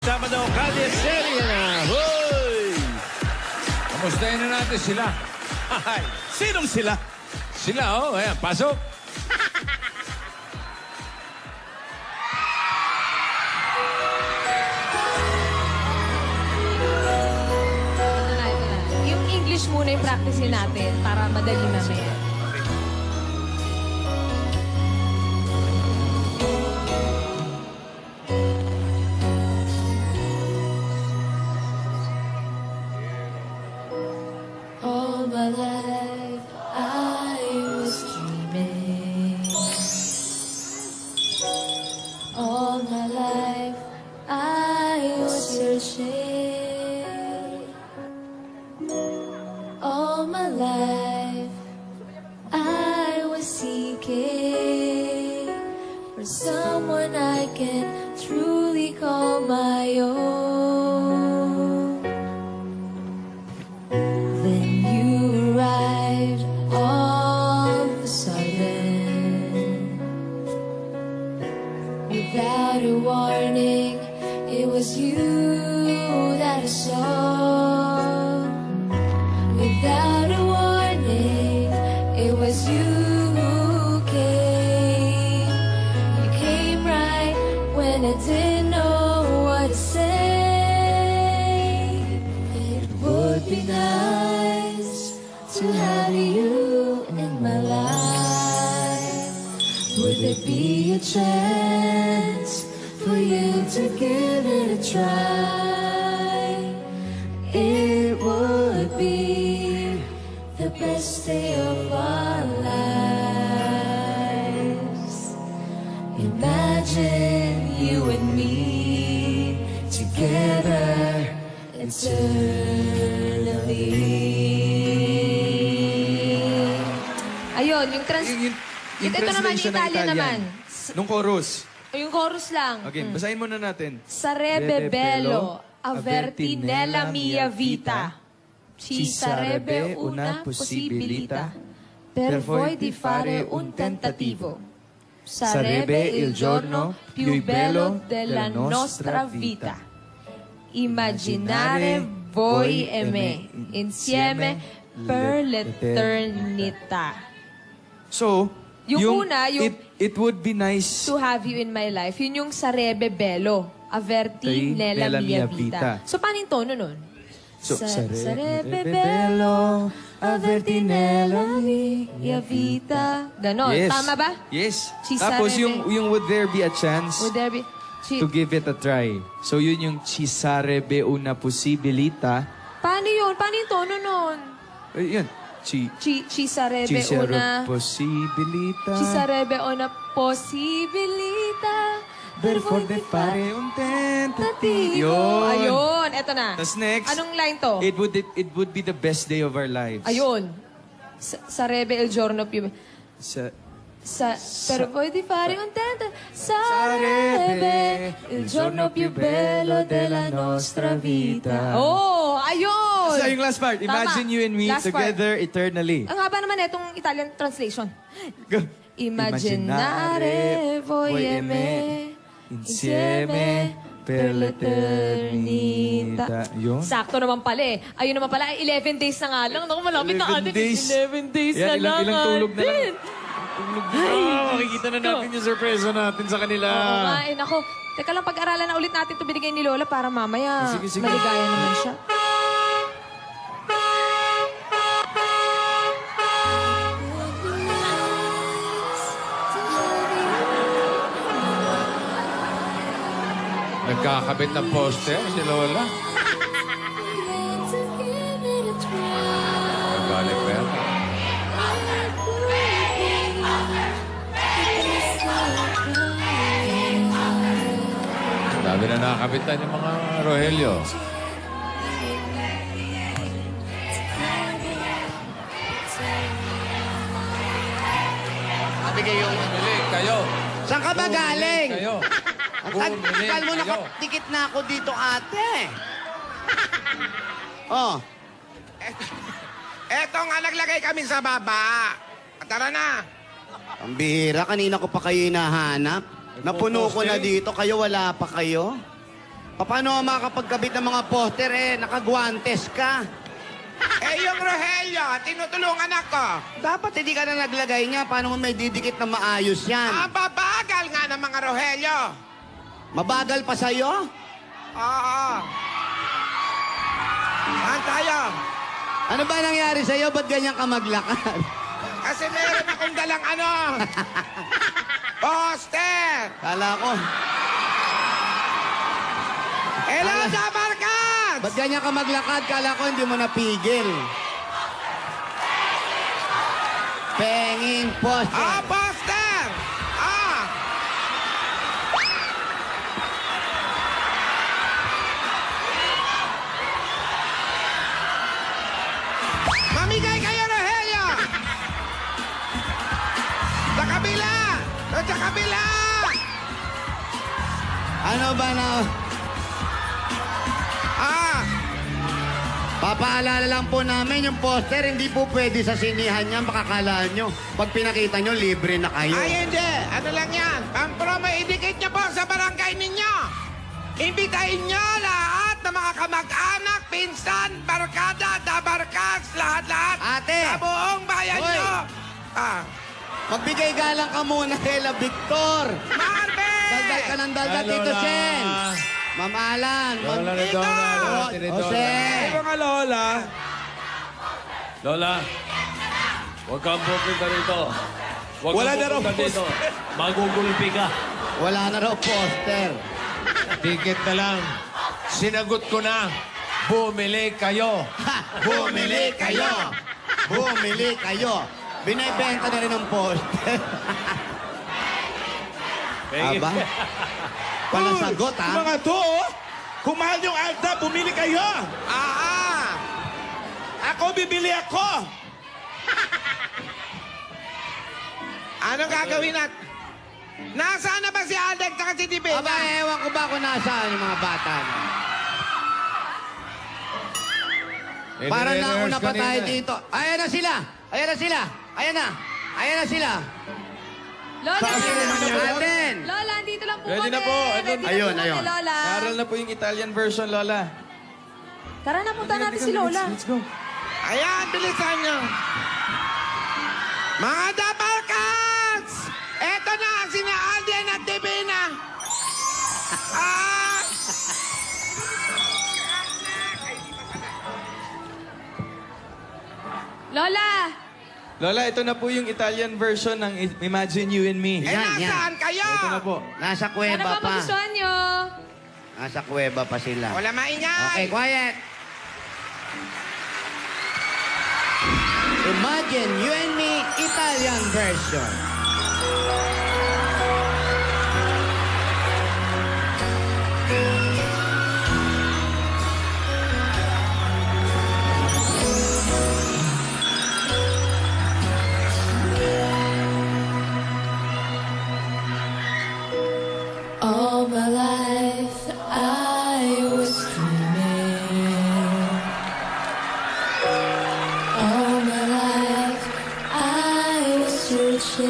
Sabado, Calle Serie na. Hoy! Kamustahin na natin sila. Ay, sinong sila? Sila, oh. Ayan, pasok. Ito na. Yung English muna yung practicein natin para madali mamaya. All my life I was dreaming. All my life I was searching. All my life I was seeking for someone I can truly call my own. Then you arrived all of a sudden. Without a warning, it was you that I saw. Without a warning, it was you who came. You came right when I didn't know what to say. It would be nice to have you in my life. Would there be a chance for you to give it a try? It would be the best day of our lives. Imagine you and me together eternally. Ayun, yung ito naman, yung Italian naman. Nung chorus. Yung chorus lang. Okay, basahin muna natin. Sarebbe bello averti nella mia vita. Ci sarebbe una possibilità per voi di fare un tentativo. Sarebbe il giorno più bello della nostra vita. Immaginare voi e me insieme per l'eternità. So, Yung una, yung it would be nice to have you in my life, yun yung sarebbe bello averti nella mia vita. So, paano yung tono nun? So, Sarebbe bello averti nella mia vita. Ganon. Yes. Tama ba? Yes. Ci Tapos sarebbe- yung would there be a chance Would there be... to give it a try. So yun yung ci sarebbe una possibilità. Paano yun? Paano yung tono nun? Yun. Ci Sarebbe una... possibilità. Ci sarebbe una possibilità Per de fare un tentativo. Ayun. Eto na. Tas next, Anong line to? It would be the best day of our lives. Ayun. Sarebbe il giorno più... Per voi di fare un tentativo. Sarebbe il giorno più bello della nostra vita. Oh, ayun! So yung last part, imagine Tama. you and me Last together eternally. Ang haba naman itong Italian translation. Go. Immaginare voi e me insieme per l'eternità. Yun. Sakto naman pala eh. Ayun naman pala, 11 days na nga lang. Naku, malapit na 11 atin. days. 11 days na Yan, lang. ilang tulog na lang. atin. Makikita na natin yung surpresa natin sa kanila. Oo nga, eh, naku. Teka lang, pag-aralan na ulit natin ito binigay ni Lola para mamaya Sige, sige. maligaya naman siya. Nagkakabit ng poster si Lola. Nagalit ba yan? Sabi na nakakabitan yung mga Rogelio. Sabi kayong bumili, kayo. Saan ka ba galing? Kayo. Ang tagal mo, nakatikit na ako dito, ate. Oh. Eto nga, naglagay kami sa baba. Tara na. Ang bihira, kanina ko pa kayo hinahanap. Napuno ko na dito, kayo wala pa kayo. Paano makakapagkabit ng mga poster nakagwantes ka? Yung Rogelio, tinutulungan ako. Dapat hindi ka na naglagay niya. Paano mo may didikit na maayos yan? Ang babagal nga ng mga Rogelio. Mabagal pa sa'yo? Oo. Saan tayo? Ano ba nangyari sa'yo? Ba't ganyan ka maglakad? Kasi meron akong dalang poster. Kala ko. Hello, Dabarkas! Ba't ganyan ka maglakad? Kala ko hindi mo napigil. Penging poster. Poster! Mamigay kayo, Rogelio! Sa kabila! Sa kabila! Ano ba na... Papaalala lang po namin yung poster, hindi po pwede sa sinihan niya, makakalaan nyo. Pag pinakita nyo, libre na kayo. Ay, hindi. Ano lang yan? Pampro, may idikit niyo po sa barangay ninyo. Imbitahin niyo lahat ng mga kamag-anak, pinsan, barkada, dabarkas, lahat-lahat. Ate! Sa buong bayan Hoy! niyo. Magbigay galang ka muna, Hela Victor. Marbe! Daldal ka ng daldal, Tito Sen. Ma'am Alan. Lola Redona, Lola Redona. Jose. Mga lola. Lola, huwag kang pupunta rito. Huwag Wala kang na raw pupunta dito. Magugulpi ka. Wala na raw poster. Ticket na lang. Sinagot ko na. Bumili kayo. Bumili kayo. Bumili kayo. Binibenta na rin ang poster. Aba? Palasagot, ha? Mga to, kung mahal yung Alta, bumili kayo. Ako, bibili ako. Anong gagawin natin? Nasaan na ba si Alden at si Divina? Aba, ewan ko ba kung nasaan yung mga bata na. Para nauna pa tayo dito. Ayan na sila! Ayan na sila! Ayan na! Ayan na sila! Lola! Alden! Lola, andito lang po Ready kami. na po. Ready na Ayun, po kami, ayun. Lola. Naral na po yung Italian version, Lola. Tara na, punta natin si Lola. Let's go. Ayan, bilisan nyo. Mga dabarkas! Eto na ang sina Alden at Divina. Lola! Lola, ito na po yung Italian version ng Imagine You and Me. Yan, yan. Nasaan kayo? Ito na po. Nasa Sana kuweba ba pa. magustuhan nyo? Nasa kuweba pa sila. Wala maingay. Okay, quiet. Imagine You and Me Italian version. All my life I was dreaming. All my life I was searching.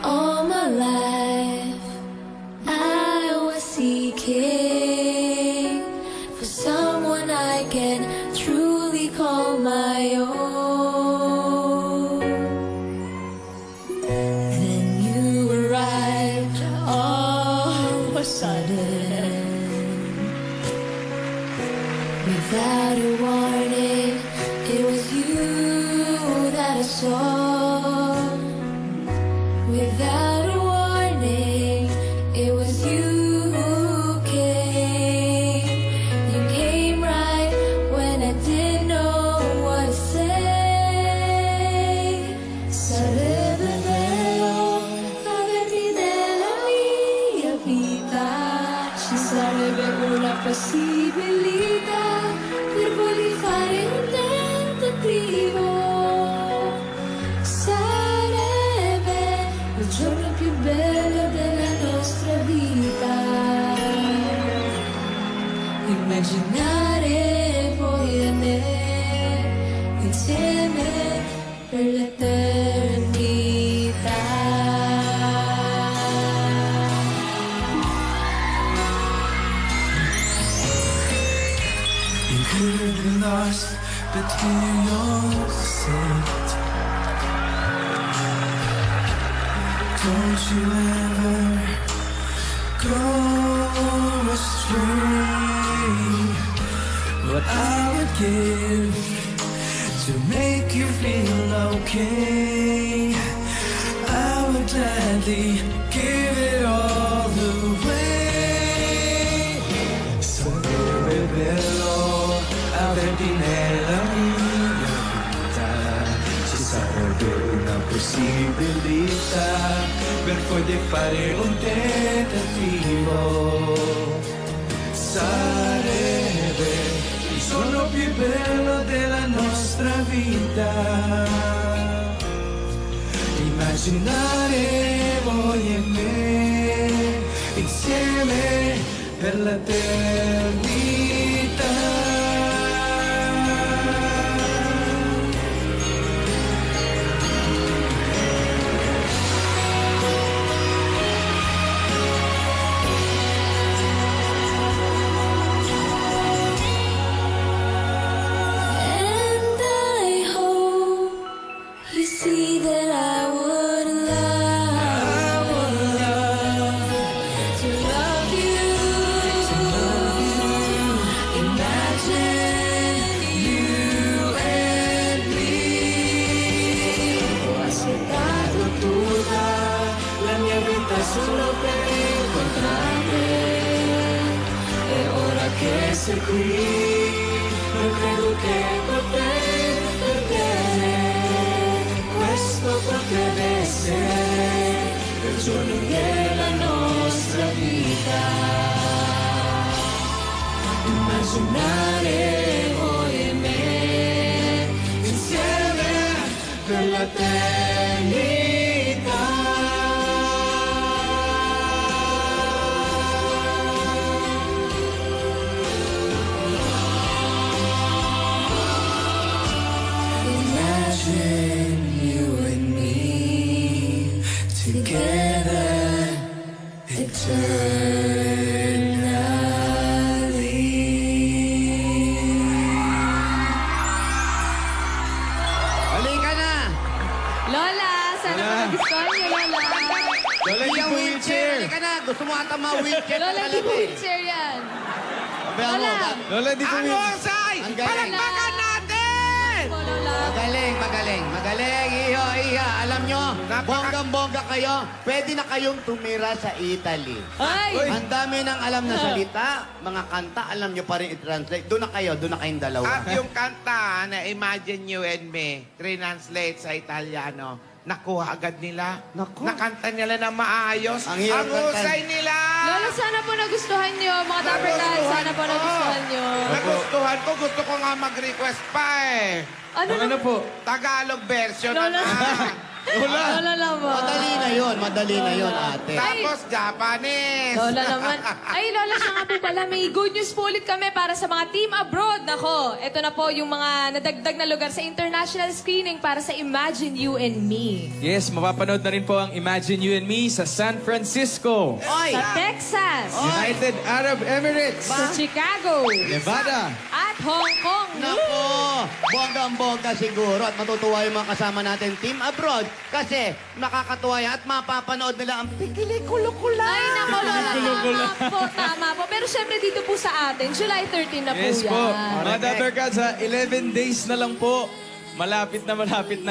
All my life I was seeking for someone I can truly call my own. Without a warning, it was you that I saw. Without a warning, it was you who came. You came right when I didn't know what to say. Sarebbe bello averti nella mia vita. Ci sarebbe una possibilità per voi di fare un tentativo. Sarebbe il giorno più bello della nostra vita. Immaginare voi e me insieme per l'eternità. Could have been lost, but here you're safe. Don't you ever go astray. What I would give to make you feel okay, I would gladly give it all away. Sarebbe bello averti nella mia vita, ci sarebbe una possibilità per poi di fare un tentativo. Sarebbe il giorno più bello della nostra vita. Immaginare voi e me insieme per l'eternità. And I hope you see that I would love to love you. Imagine you and me. Ho aspettato tutta la mia vita solo per incontrarti, e ora che sei qui non credo che potrei perdere. Questo potrebbe essere il giorno della nostra vita. Immaginare voi e me insieme per l'eternità. Imagine you and me together eternally. Halika na! Lola, sana po nagustuhan niyo, Lola. Lola, Hindi hindi yung po wheelchair! Halika na! Gusto mo ata ma-wheelchair Lola, ka hindi po talaga eh. wheelchair yan. Sabihan mo, Lola. Lola, di po Ang husay! Ang galing. Palakpakan natin! Po, Lola. Magaling, magaling, magaling. Iho, iha. Alam nyo, bonggang-bongga kayo. Pwede na kayong tumira sa Italy. Ay! Ang dami ng alam na salita, mga kanta, alam nyo pa rin i-translate. Doon na kayo, doon na kayong dalawa. At yung kanta na Imagine You and Me, translate sa Italiano, nakuha agad nila. Naku. Nakanta nila na maayos. Ang hirap Ang husay kanta. nila! Lola, sana po nagustuhan niyo. Mga Dapper Dads, sana po nagustuhan niyo. Nagustuhan ko. Gusto ko nga mag-request pa eh. Ano po? Tagalog version Lola. naman. Lola naman. Madali na yun, ate. Tapos Japanese. Lola naman. Ay, Lola, siya nga po pala. May good news po ulit kami para sa mga team abroad. Nako, ito na po yung mga nadagdag na lugar sa international screening para sa Imagine You and Me. Yes, mapapanood na rin po ang Imagine You and Me sa San Francisco, Oy! Sa Texas, United Arab Emirates, sa Chicago, Nevada, at Hong Kong. Nako! Bonggang-bongga siguro at matutuwa yung mga kasama natin team abroad kasi nakakatuwa yan at mapapanood nila ang pikili-kulo-kula. Ay, nako, Lola. Tama po. Pero syempre dito po sa atin, July 13 na po Yes yan. po. Mga Dapper Cats, 11 days na lang po. Malapit na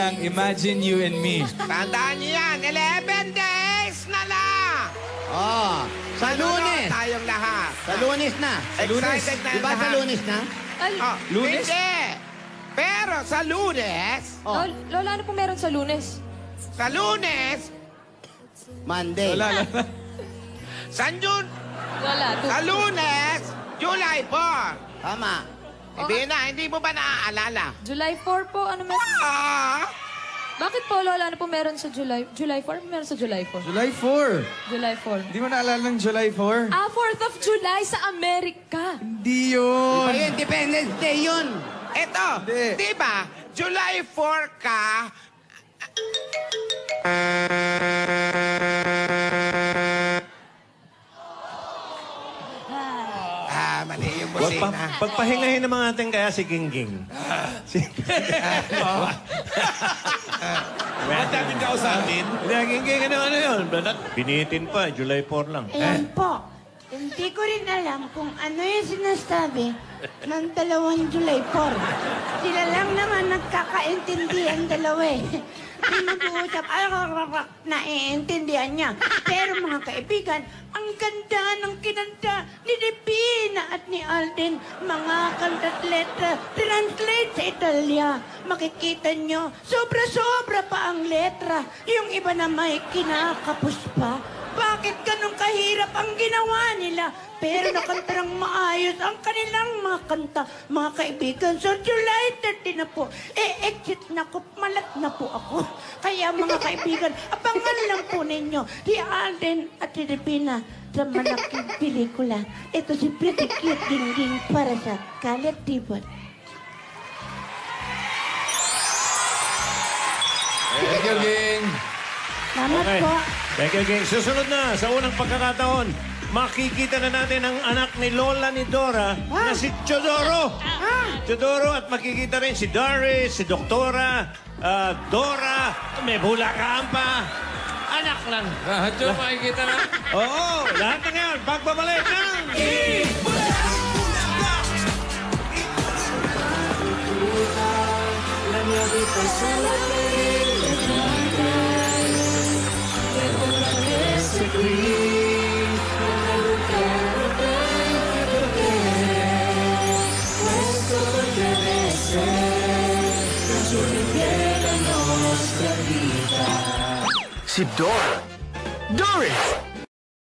ang Imagine You and Me. Tandaan niyo yan. 11 days na lang. Oh, sa Lunes. Tayong lahat. Sa Lunes na. Excited na Di ba sa lahat. Lunes na? Ay, Oh, Lunes? Hindi. Pero sa Lunes, Oh, Lola, ano po meron sa Lunes? sa Lunes, Monday. Lola. Lola, sa Lunes, July 4. Tama. Ibina, hindi mo ba naaalala? July 4 po, ano meron? Ah! Bakit po, Lola, ano po meron sa July 4? Ano meron sa July 4? July 4. July 4. Hindi mo naalala ng July 4? 4th of July sa Amerika. Hindi yun. Ay, Independence Day yun. Ito, Hindi. di ba? July 4 ka, nagkakamali yung busina. Pagpahingahin naman natin kaya si Gingging. Ba't namin kausapin? Hindi, Gingging, ano yun? Binitin pa, July 4 lang. Ayan po. Hindi ko rin alam kung ano yung sinasabi ng 2 July 4. Sila lang naman nagkakaintindihan dalawa eh. Hindi mag-uusap, naiintindihan niya. Pero mga kaibigan, ang ganda ng kinanta ni Divina at ni Alden. Mga kanta at letra, translate sa Italia. Makikita nyo, sobra-sobra pa ang letra. Yung iba na may kinakapos pa. Bakit ganun kahirap ang ginawa nila? Pero nakanta ng maayos ang kanilang mga kanta, mga kaibigan. So, July 30 na po. Exit na ko, malat na po ako. Kaya mga kaibigan, abangan lang po ninyo si Alden at si Divina sa malaking pelikula. Ito si Pretty Cute Gingging para sa Kalat Tibot. Thank you, Ging. Salamat po. Thank you, Ging. Susunod na, sa unang pagkakataon, makikita na natin ang anak ni Lola ni Dora na si Chodoro. Chodoro at makikita rin si Doris, si Doktora, Dora, may bulakaan pa. Anak lang. Lahat yun makikita na. Oo, lahat na ngayon. Pagbabalik ng... La mia vita sarà bella, e ora che sei qui, non buttare perché questo potrebbe essere la giornata della nostra vita. Si Dora, Doris,